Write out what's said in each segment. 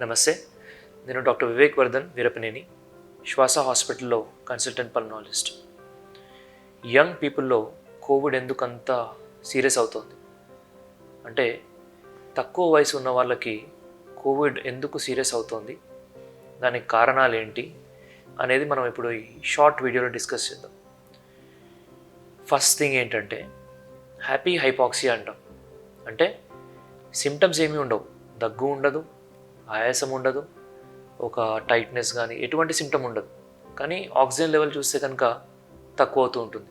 నమస్తే. నేను డాక్టర్ వివేక్ వర్ధన్ వీరపనేని, శ్వాస హాస్పిటల్లో కన్సల్టెంట్ పల్మనాలజిస్ట్. యంగ్ పీపుల్లో కోవిడ్ ఎందుకంత సీరియస్ అవుతుంది అంటే, తక్కువ వయసు ఉన్న వాళ్ళకి కోవిడ్ ఎందుకు సీరియస్ అవుతుంది, దానికి కారణాలు ఏంటి అనేది మనం ఇప్పుడు ఈ షార్ట్ వీడియోలో డిస్కస్ చేద్దాం. ఫస్ట్ థింగ్ ఏంటంటే, హ్యాపీ హైపాక్సియా అంటాం. అంటే సిమ్టమ్స్ ఏమీ ఉండవు, దగ్గు ఉండదు, ఆయాసం ఉండదు, ఒక టైట్నెస్ కానీ ఎటువంటి సిమ్టమ్ ఉండదు, కానీ ఆక్సిజన్ లెవెల్ చూస్తే కనుక తక్కువ అవుతూ ఉంటుంది.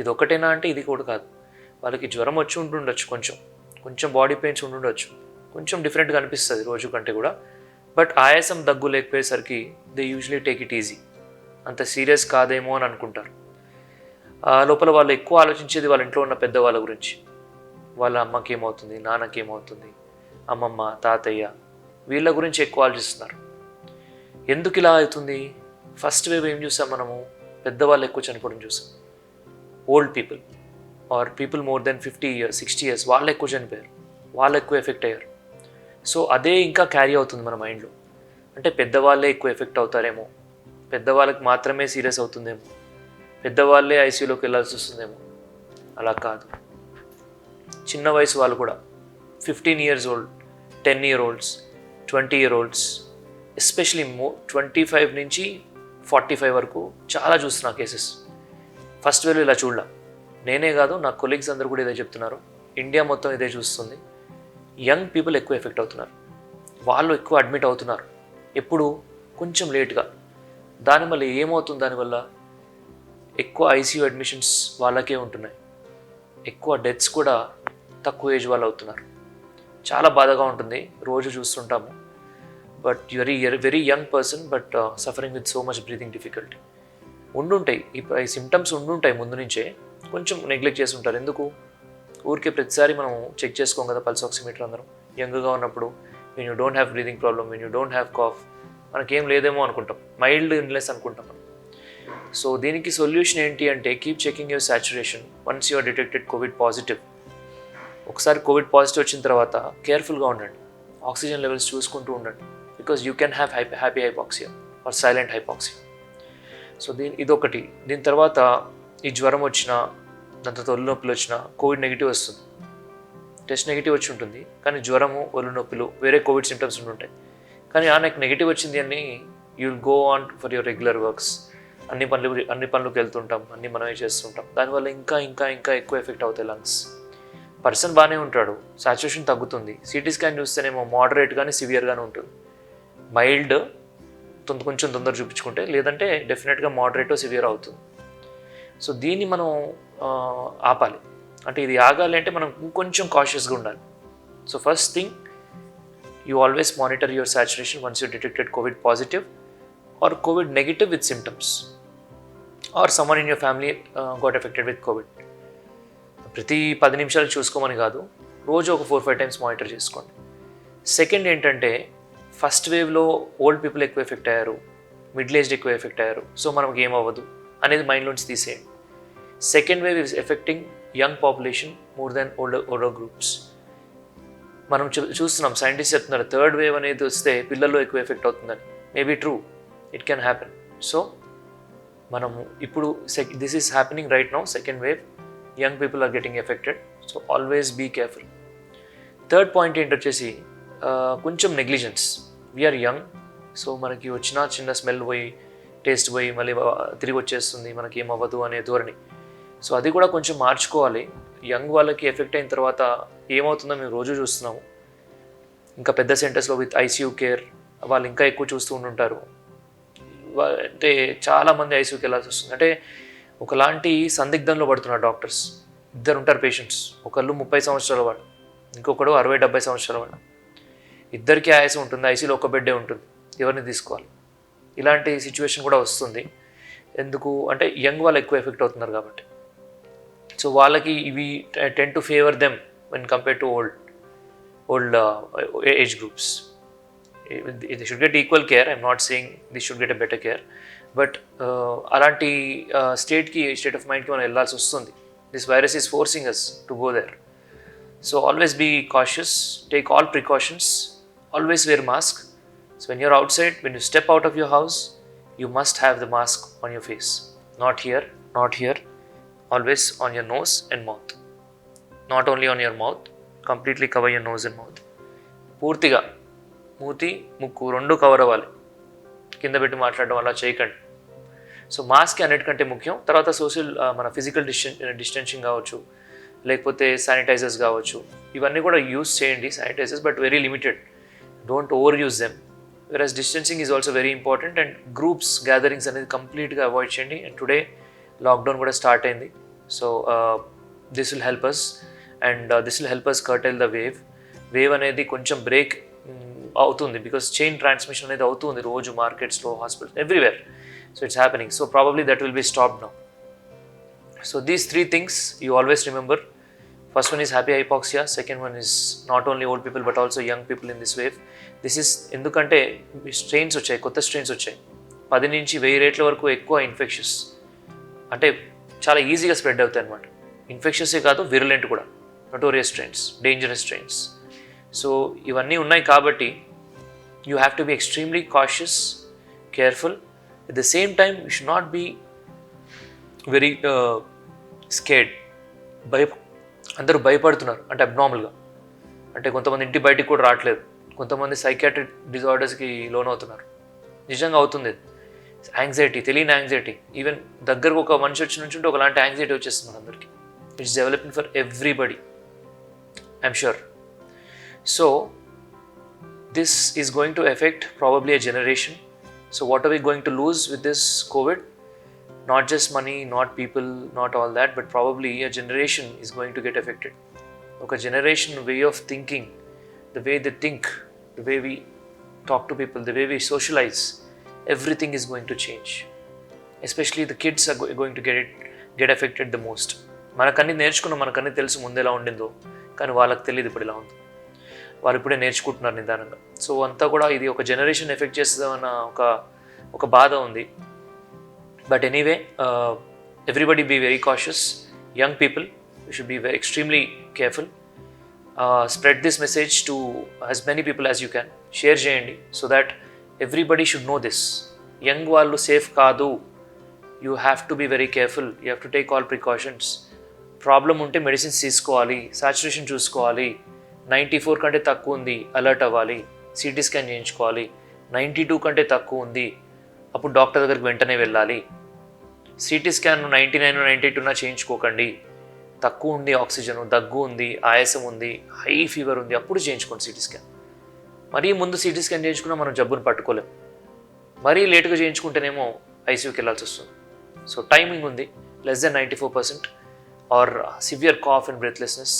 ఇది ఒకటేనా అంటే ఇది కూడా కాదు. వాళ్ళకి జ్వరం వచ్చి ఉంటుండొచ్చు, కొంచెం బాడీ పెయిన్స్ ఉంటుండొచ్చు, కొంచెం డిఫరెంట్గా అనిపిస్తుంది రోజు కంటే కూడా. బట్ ఆయాసం దగ్గు లేకపోయేసరికి they usually take it easy, అంత సీరియస్ కాదేమో అని అనుకుంటారు. లోపల వాళ్ళు ఎక్కువ ఆలోచించేది వాళ్ళ ఇంట్లో ఉన్న పెద్దవాళ్ళ గురించి. వాళ్ళ అమ్మకి ఏమవుతుంది, నాన్నకి ఏమవుతుంది, అమ్మమ్మ, తాతయ్య, వీళ్ళ గురించి ఎక్కువ ఆలోచిస్తున్నారు. ఎందుకు ఇలా అవుతుంది? ఫస్ట్ వేవ్ ఏం చూసాం మనము? పెద్దవాళ్ళు ఎక్కువ చనిపోవడం చూసాం. Old people or people more than 50 years 60 years వాళ్ళు ఎక్కువ చనిపోయారు, వాళ్ళు ఎక్కువ ఎఫెక్ట్ అయ్యారు. సో అదే ఇంకా క్యారీ అవుతుంది మన మైండ్లో. అంటే పెద్దవాళ్ళే ఎక్కువ ఎఫెక్ట్ అవుతారేమో, పెద్దవాళ్ళకి మాత్రమే సీరియస్ అవుతుందేమో, పెద్దవాళ్ళే ఐసీయూలోకి వెళ్ళాల్సి వస్తుందేమో. అలా కాదు, చిన్న వయసు వాళ్ళు కూడా 15 years old, 10 year olds, 20 year olds, especially 25 నుంచి 45 వరకు చాలా చూస్తున్నా కేసెస్. ఫస్ట్ వేవ్ ఇలా చూడలా, నేనే కాదు నా కొలీగ్స్ అందరూ కూడా ఇదే చెప్తున్నారు. ఇండియా మొత్తం ఇదే చూస్తుంది. యంగ్ పీపుల్ ఎక్కువ ఎఫెక్ట్ అవుతున్నారు, వాళ్ళు ఎక్కువ అడ్మిట్ అవుతున్నారు. ఎప్పుడు? కొంచెం లేట్గా. దానివల్ల ఏమవుతుంది? దానివల్ల ఎక్కువ ఐసీయూ అడ్మిషన్స్ వాళ్ళకే ఉంటున్నాయి, ఎక్కువ డెత్స్ కూడా తక్కువ ఏజ్ వాళ్ళు అవుతున్నారు. చాలా బాధగా ఉంటుంది, రోజు చూస్తుంటాము. But very young person, but suffering with so much breathing difficulty. ఉండుంటాయి ఈ సిమ్టమ్స్, ఉండుంటాయి ముందు నుంచే, కొంచెం నెగ్లెక్ట్ చేసి ఉంటారు. ఎందుకు? ఊరికే ప్రతిసారి మనం చెక్ చేసుకోం కదా పల్స్ ఆక్సిమీటర్ అందరం. యంగ్గా ఉన్నప్పుడు when you don't have breathing problem, when you don't have cough, మనకేం లేదేమో అనుకుంటాం, మైల్డ్ ఇల్నెస్ అనుకుంటాం మనం. సో దీనికి సొల్యూషన్ ఏంటి అంటే, keep checking your saturation once you are detected covid positive. ఒకసారి కోవిడ్ పాజిటివ్ వచ్చిన తర్వాత కేర్ఫుల్గా ఉండండి, ఆక్సిజన్ లెవెల్స్ చూసుకుంటూ ఉండండి. Because you can have happy hypoxia or silent hypoxia. So ఇదొకటి. దీని తర్వాత ఈ జ్వరం వచ్చినా, దాంతో ఒళ్ళు నొప్పులు వచ్చినా, కోవిడ్ నెగిటివ్ వస్తుంది. టెస్ట్ నెగిటివ్ వచ్చి ఉంటుంది, కానీ జ్వరము, ఒళ్ళు నొప్పులు, వేరే కోవిడ్ సిమ్టమ్స్ ఉంటుంటాయి. కానీ నాకు నెగిటివ్ వచ్చింది అని you will go on for your regular works. అన్ని పనులకు వెళ్తుంటాం, అన్నీ మనమే చేస్తుంటాం. దానివల్ల ఇంకా ఇంకా ఇంకా ఎక్కువ ఎఫెక్ట్ అవుతాయి లంగ్స్. పర్సన్ బాగానే ఉంటాడు, సాచురేషన్ తగ్గుతుంది. సిటీ స్కాన్ చూస్తేనేమో మోడరేట్ కానీ సివియర్గానే ఉంటుంది. మైల్డ్ కొంచెం తొందర చూపించుకుంటే, లేదంటే డెఫినెట్గా మోడరేట్ సివియర్ అవుతుంది. సో దీన్ని మనం ఆపాలి. అంటే ఇది ఆగాలి అంటే మనం ఇంకొంచెం కాషియస్గా ఉండాలి. So first thing, you always monitor your saturation once you detected covid positive or covid negative with symptoms or someone in your family got affected with covid. ప్రతి 10 నిమిషాలు చూసుకోమని కాదు, రోజు ఒక 4-5 times మానిటర్ చేసుకోండి. సెకండ్ ఏంటంటే, ఫస్ట్ వేవ్లో old people ఎక్కువ ఎఫెక్ట్ అయ్యారు, మిడిల్ ఏజ్డ్ ఎక్కువ ఎఫెక్ట్ అయ్యారు, సో మనకి ఏమవ్వదు అనేది మైండ్లోంచి తీసేయండి. Second wave is affecting young population more then older groups. మనం చూస్తున్నాం, సైంటిస్ట్ చెప్తున్నారు థర్డ్ వేవ్ అనేది వస్తే పిల్లల్లో ఎక్కువ ఎఫెక్ట్ అవుతుందని. Maybe true, it can happen. So మనము ఇప్పుడు this is happening right now, second wave, young people are getting affected. So always be careful. Third point ఏంటొచ్చేసి, కొంచెం నెగ్లిజెన్స్. వీఆర్ యంగ్, సో మనకి వచ్చిన చిన్న స్మెల్ పోయి, టేస్ట్ పోయి, మళ్ళీ తిరిగి వచ్చేస్తుంది, మనకి ఏమవ్వదు అనే ధోరణి. సో అది కూడా కొంచెం మార్చుకోవాలి. యంగ్ వాళ్ళకి ఎఫెక్ట్ అయిన తర్వాత ఏమవుతుందో మేము రోజు చూస్తున్నాము. ఇంకా పెద్ద సెంటర్స్లో విత్ ఐసీయూ కేర్ వాళ్ళు ఇంకా ఎక్కువ చూస్తూ ఉంటుంటారు. అంటే చాలామంది ఐసీయూకి వెళ్ళాల్సి వస్తుంది. అంటే ఒకలాంటి సందిగ్ధంలో పడుతున్నారు డాక్టర్స్. ఇద్దరు ఉంటారు పేషెంట్స్, ఒకళ్ళు 30 సంవత్సరాల వాడు, ఇంకొకడు 60-70 సంవత్సరాల వాడు. ఇద్దరికి ఆయాసం ఉంటుంది, ఐసీయూలో ఒక బెడ్డే ఉంటుంది, ఎవరిని తీసుకోవాలి? ఇలాంటి సిచ్యువేషన్ కూడా వస్తుంది. ఎందుకు అంటే యంగ్ వాళ్ళు ఎక్కువ ఎఫెక్ట్ అవుతున్నారు కాబట్టి. సో వాళ్ళకి ఇవి tend to favour them when compared to old age groups. They should get equal care. I'm not saying this should get a better care, but అలాంటి స్టేట్ ఆఫ్ మైండ్కి మనం వెళ్ళాల్సి వస్తుంది. This virus is forcing us to go there. So always be cautious, take all precautions, always wear mask. So when you're outside, when you step out of your house, you must have the mask on your face. Not here, not here. Always on your nose and mouth. Not only on your mouth, completely cover your nose and mouth. పూర్తిగా మూతి ముక్కు రెండు cover అవ్వాలి. కింద పెట్టి మాట్లాడడం అలా చేయకండి. సో మాస్క్ అన్నిటికంటే ముఖ్యం. తర్వాత సోషల్ మన ఫిజికల్ డిస్టెన్సింగ్ కావచ్చు, లేకపోతే శానిటైజర్స్ కావచ్చు, ఇవన్నీ కూడా యూస్ చేయండి sanitizers, but very limited. Don't overuse them. వెరస్ distancing is also very important. And groups gatherings అనేది కంప్లీట్గా అవాయిడ్ చేయండి. అండ్ టుడే లాక్డౌన్ కూడా స్టార్ట్ అయింది. So this will help us, and this will help us curtail the wave అనేది కొంచెం break అవుతుంది, because chain transmission అనేది అవుతుంది రోజు మార్కెట్స్లో, hospitals, everywhere. So it's happening. So probably that will be stopped now. So these three things you always remember. First one is happy hypoxia. Second one is not only old people but also young people in this wave. This is ఎందుకంటే strains వచ్చాయి, కొత్త strains వచ్చాయి. 10 నుంచి 1000 రేట్ల వరకు ఎక్కువ infections, అంటే చాలా ఈజీగా స్ప్రెడ్ అవుతాయి అన్నమాట. ఇన్ఫెక్షన్సే కాదు, విరులెంట్ కూడా, notorious strains, dangerous strains. So ఇవన్నీ ఉన్నాయి కాబట్టి you have to be extremely cautious, careful. At the same time you should not be very scared. అందరూ భయపడుతున్నారు, అంటే అబ్నార్మల్గా. అంటే కొంతమంది ఇంటి బయటికి కూడా రావట్లేదు, కొంతమంది సైకాట్రిక్ డిజార్డర్స్కి లోన్ అవుతున్నారు. నిజంగా అవుతుంది. యాంగ్జైటీ, తెలియని యాంగ్జైటీ. ఈవెన్ దగ్గరకు ఒక మనిషి వచ్చి నుంచి ఉంటే ఒకలాంటి యాంగ్జైటీ వచ్చేస్తుంది అందరికీ. It's developing for everybody, I'm sure. So this is going to affect probably a generation. So what are we going to lose with this covid? Not just money, not people, not all that, but probably a generation is going to get affected. Okay, generation way of thinking, the way they think, the way we talk to people, the way we socialize, everything is going to change. Especially the kids are going to get affected the most. మనకన్నీ నేర్చుకున్నాం, మనకన్నీ తెలుసు ముందు ఎలా ఉండిందో, కానీ వాళ్ళకి తెలియదు ఇప్పుడు ఎలా ఉంది. వాళ్ళు ఇప్పుడే నేర్చుకుంటున్నారు నిదానంగా. సో అంతా కూడా ఇది ఒక జనరేషన్ ఎఫెక్ట్ చేస్తుందన్న ఒక బాధ ఉంది. But anyway, everybody be very cautious. Young people, you should be very extremely careful. Spread this message to as many people as you can. Share cheyandi so that everybody should know this. Young vallu safe kaadu. You have to be very careful. You have to take all precautions. Problem unte medicines తీసుకోవాలి, saturation చూసుకోవాలి. 94 కంటే తక్కువ ఉంది, alert అవ్వాలి, CT scan చేయించుకోవాలి. 92 కంటే తక్కువ ఉంది, అప్పుడు డాక్టర్ దగ్గరికి వెంటనే వెళ్ళాలి. CT scan 99, 92 చేయించుకోకండి. తక్కువ ఉంది ఆక్సిజన్, దగ్గు ఉంది, ఆయాసం ఉంది, హై ఫీవర్ ఉంది, అప్పుడు చేయించుకోండి CT స్కాన్. మరీ ముందు CT స్కాన్ చేయించుకున్నా మనం జబ్బును పట్టుకోలేం. మరీ లేట్గా చేయించుకుంటేనేమో ICUకి వెళ్ళాల్సి వస్తుంది. సో టైమింగ్ ఉంది. less than 94% or severe cough and breathlessness,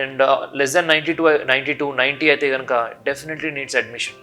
and less than 92, 90 అయితే కనుక definitely needs admission.